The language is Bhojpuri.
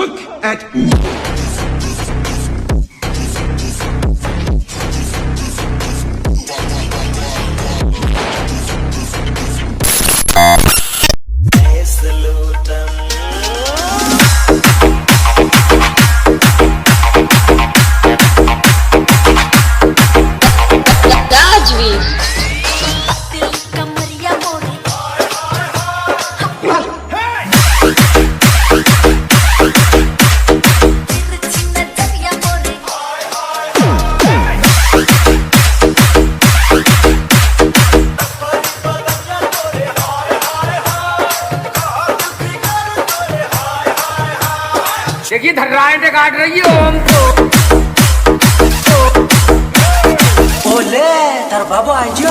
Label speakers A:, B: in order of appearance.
A: Look at
B: देखिए धर्राएं काट रही हो हमको।
C: बोले तार बाबा आइयो